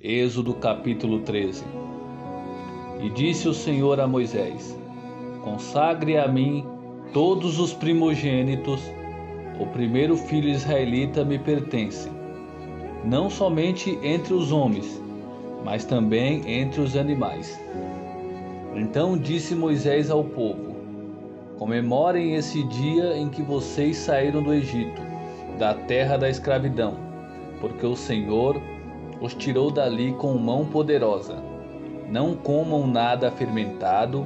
Êxodo capítulo 13. E disse o Senhor a Moisés: Consagre a mim todos os primogênitos, o primeiro filho israelita me pertence, não somente entre os homens, mas também entre os animais. Então disse Moisés ao povo: Comemorem esse dia em que vocês saíram do Egito, da terra da escravidão, porque o Senhor os tirou dali com mão poderosa. Não comam nada fermentado.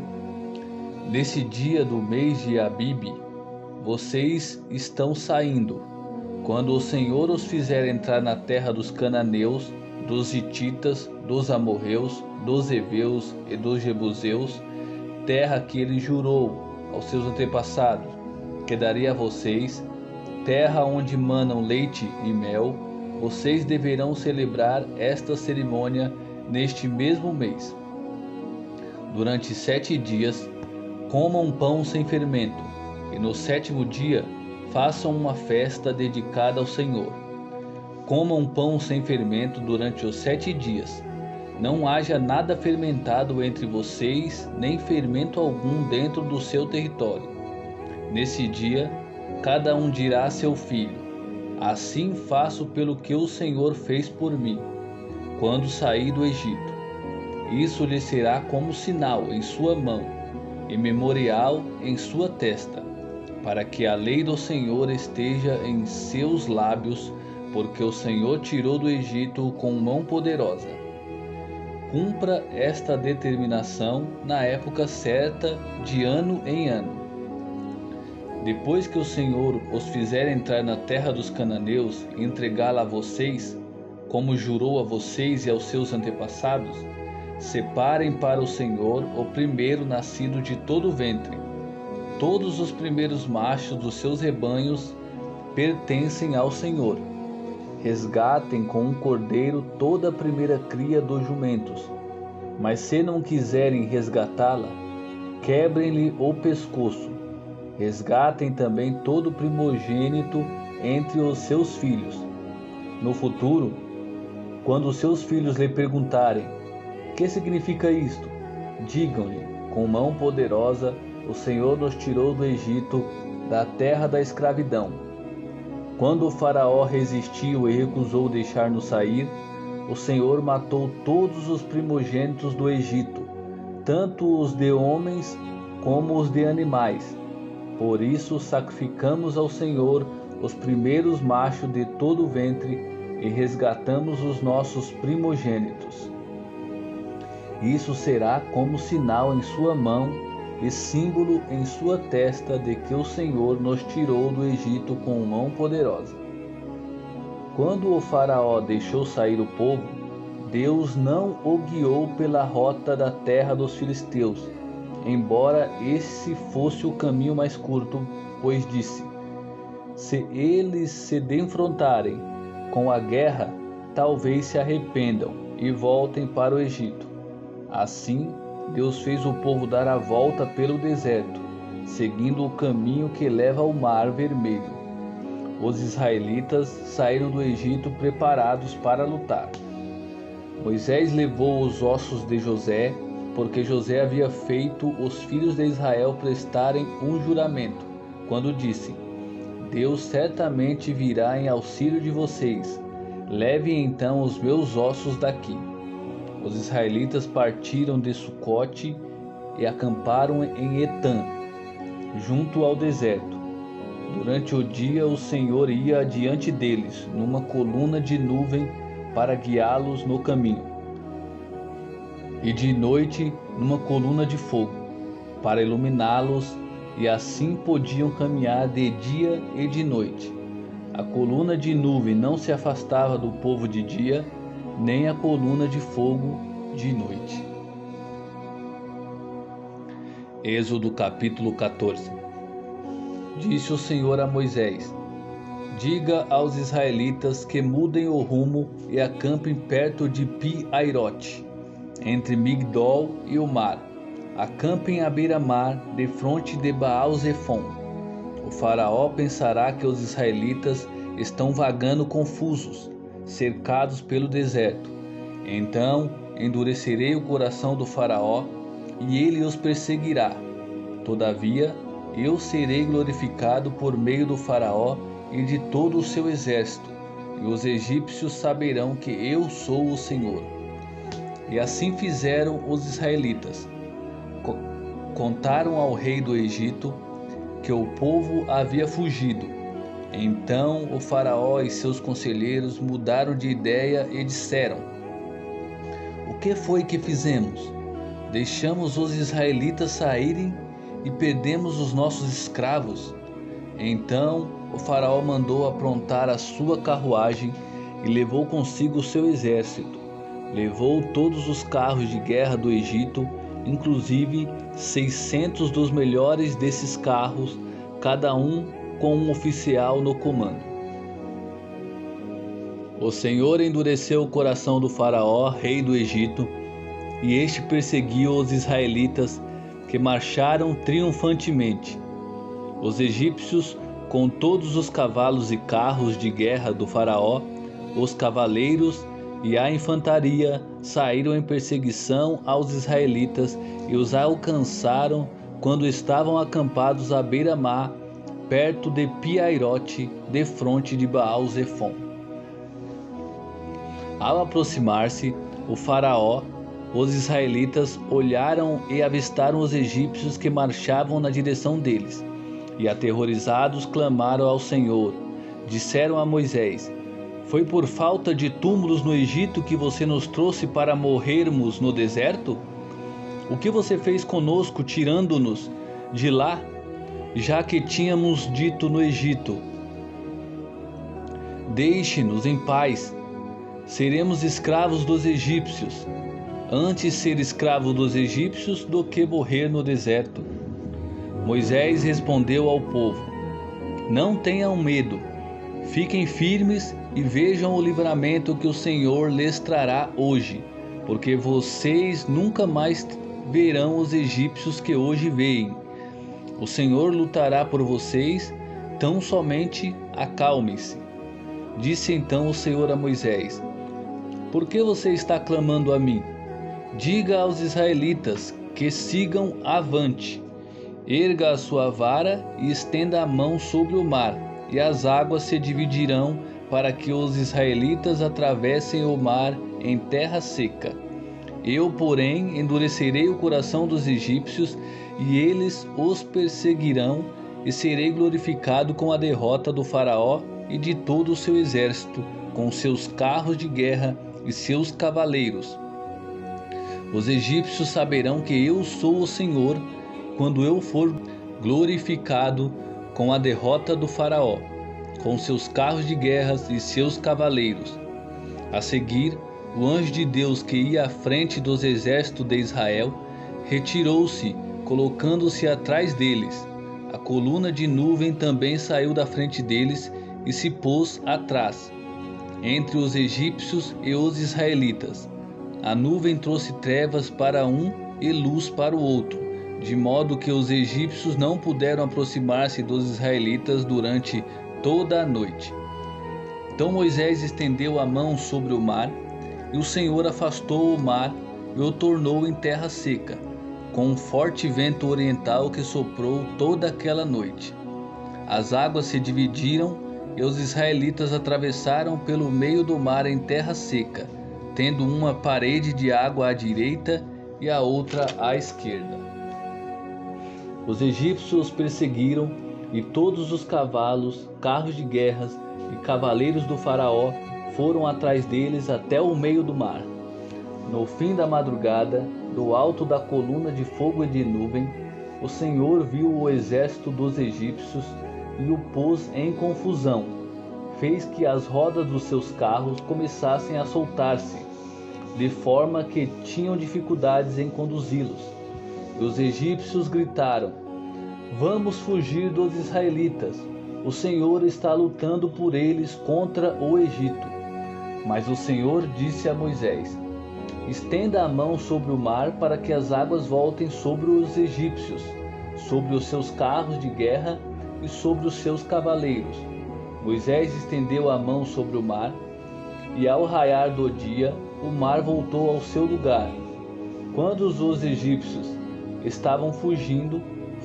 Nesse dia do mês de Abibe, vocês estão saindo, quando o Senhor os fizer entrar na terra dos cananeus, dos hititas, dos amorreus, dos heveus e dos jebuseus, terra que ele jurou aos seus antepassados que daria a vocês, terra onde manam leite e mel. Vocês deverão celebrar esta cerimônia neste mesmo mês. Durante 7 dias, comam pão sem fermento, e no 7º dia façam uma festa dedicada ao Senhor. Comam pão sem fermento durante os 7 dias. Não haja nada fermentado entre vocês, nem fermento algum dentro do seu território. Nesse dia, cada um dirá a seu filho: Assim faço pelo que o Senhor fez por mim, quando saí do Egito. Isso lhe será como sinal em sua mão, e memorial em sua testa, para que a lei do Senhor esteja em seus lábios, porque o Senhor tirou do Egito com mão poderosa. Cumpra esta determinação na época certa, de ano em ano. Depois que o Senhor os fizer entrar na terra dos cananeus e entregá-la a vocês, como jurou a vocês e aos seus antepassados, separem para o Senhor o primeiro nascido de todo o ventre. Todos os primeiros machos dos seus rebanhos pertencem ao Senhor. Resgatem com um cordeiro toda a primeira cria dos jumentos. Mas se não quiserem resgatá-la, quebrem-lhe o pescoço. Resgatem também todo primogênito entre os seus filhos. No futuro, quando os seus filhos lhe perguntarem: Que significa isto? Digam-lhe: Com mão poderosa o Senhor nos tirou do Egito, da terra da escravidão. Quando o faraó resistiu e recusou deixar-nos sair, o Senhor matou todos os primogênitos do Egito, tanto os de homens como os de animais. Por isso sacrificamos ao Senhor os primeiros machos de todo o ventre e resgatamos os nossos primogênitos. Isso será como sinal em sua mão e símbolo em sua testa de que o Senhor nos tirou do Egito com mão poderosa. Quando o faraó deixou sair o povo, Deus não o guiou pela rota da terra dos filisteus, embora esse fosse o caminho mais curto, pois disse: Se eles se defrontarem com a guerra, talvez se arrependam e voltem para o Egito. Assim, Deus fez o povo dar a volta pelo deserto, seguindo o caminho que leva ao Mar Vermelho. Os israelitas saíram do Egito preparados para lutar. Moisés levou os ossos de José, porque José havia feito os filhos de Israel prestarem um juramento, quando disse: Deus certamente virá em auxílio de vocês. Levem então os meus ossos daqui. Os israelitas partiram de Sucote e acamparam em Etã, junto ao deserto. Durante o dia o Senhor ia adiante deles, numa coluna de nuvem para guiá-los no caminho, e de noite numa coluna de fogo, para iluminá-los, e assim podiam caminhar de dia e de noite. A coluna de nuvem não se afastava do povo de dia, nem a coluna de fogo de noite. Êxodo capítulo 14. Disse o Senhor a Moisés: Diga aos israelitas que mudem o rumo e acampem perto de Pi-Airote, entre Migdol e o mar. Acampem à beira-mar, defronte de Baal-Zefon. O faraó pensará que os israelitas estão vagando confusos, cercados pelo deserto, Então endurecerei o coração do Faraó, e ele os perseguirá. Todavia, eu serei glorificado por meio do Faraó e de todo o seu exército, e os egípcios saberão que eu sou o Senhor. E assim fizeram os israelitas. Contaram ao rei do Egito que o povo havia fugido. Então o Faraó e seus conselheiros mudaram de ideia e disseram: O que foi que fizemos? Deixamos os israelitas saírem e perdemos os nossos escravos. Então o Faraó mandou aprontar a sua carruagem e levou consigo o seu exército. Levou todos os carros de guerra do Egito, inclusive 600 dos melhores desses carros, cada um com um oficial no comando. O Senhor endureceu o coração do Faraó, rei do Egito, e este perseguiu os israelitas, que marcharam triunfantemente. Os egípcios, com todos os cavalos e carros de guerra do Faraó, os cavaleiros e a infantaria, saíram em perseguição aos israelitas e os alcançaram quando estavam acampados à beira-mar, perto de Pi-Hahirote, defronte de Baal-Zefon. Ao aproximar-se o Faraó, os israelitas olharam e avistaram os egípcios que marchavam na direção deles, e aterrorizados clamaram ao Senhor. Disseram a Moisés: Foi por falta de túmulos no Egito que você nos trouxe para morrermos no deserto? O que você fez conosco, tirando-nos de lá, já que tínhamos dito no Egito: Deixe-nos em paz, seremos escravos dos egípcios. Antes ser escravo dos egípcios do que morrer no deserto. Moisés respondeu ao povo: Não tenham medo, fiquem firmes e vejam o livramento que o Senhor lhes trará hoje, porque vocês nunca mais verão os egípcios que hoje veem. O Senhor lutará por vocês, tão somente acalmem-se. Disse então o Senhor a Moisés: Por que você está clamando a mim? Diga aos israelitas que sigam avante. Erga a sua vara e estenda a mão sobre o mar, e as águas se dividirão para que os israelitas atravessem o mar em terra seca. Eu, porém, endurecerei o coração dos egípcios, e eles os perseguirão, e serei glorificado com a derrota do Faraó e de todo o seu exército, com seus carros de guerra e seus cavaleiros. Os egípcios saberão que eu sou o Senhor, quando eu for glorificado com a derrota do Faraó, com seus carros de guerra e seus cavaleiros. A seguir, o anjo de Deus que ia à frente dos exércitos de Israel retirou-se, colocando-se atrás deles. A coluna de nuvem também saiu da frente deles e se pôs atrás, entre os egípcios e os israelitas. A nuvem trouxe trevas para um e luz para o outro, de modo que os egípcios não puderam aproximar-se dos israelitas durante toda a noite. Então Moisés estendeu a mão sobre o mar, e o Senhor afastou o mar e o tornou em terra seca, com um forte vento oriental que soprou toda aquela noite. As águas se dividiram e os israelitas atravessaram pelo meio do mar em terra seca, tendo uma parede de água à direita e a outra à esquerda. Os egípcios os perseguiram, e todos os cavalos, carros de guerras e cavaleiros do Faraó foram atrás deles até o meio do mar. No fim da madrugada, do alto da coluna de fogo e de nuvem, o Senhor viu o exército dos egípcios e o pôs em confusão. Fez que as rodas dos seus carros começassem a soltar-se, de forma que tinham dificuldades em conduzi-los. E os egípcios gritaram: Vamos fugir dos israelitas. O Senhor está lutando por eles contra o Egito. Mas o Senhor disse a Moisés: Estenda a mão sobre o mar para que as águas voltem sobre os egípcios, sobre os seus carros de guerra e sobre os seus cavaleiros. Moisés estendeu a mão sobre o mar, E ao raiar do dia, o mar voltou ao seu lugar. Quando os egípcios estavam fugindo,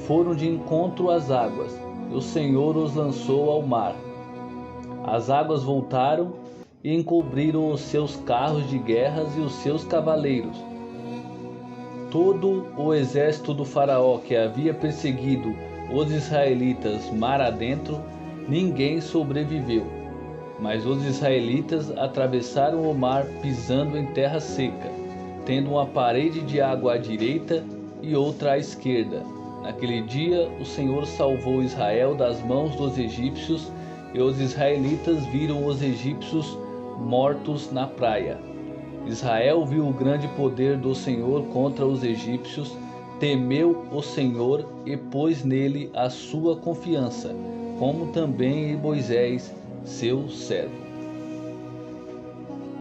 foram de encontro às águas, e o Senhor os lançou ao mar. As águas voltaram e encobriram os seus carros de guerras e os seus cavaleiros. Todo o exército do faraó que havia perseguido os israelitas mar adentro, ninguém sobreviveu. Mas os israelitas atravessaram o mar pisando em terra seca, tendo uma parede de água à direita e outra à esquerda. Naquele dia o Senhor salvou Israel das mãos dos egípcios, e os israelitas viram os egípcios mortos na praia. Israel viu o grande poder do Senhor contra os egípcios, temeu o Senhor e pôs nele a sua confiança, como também em Moisés, seu servo.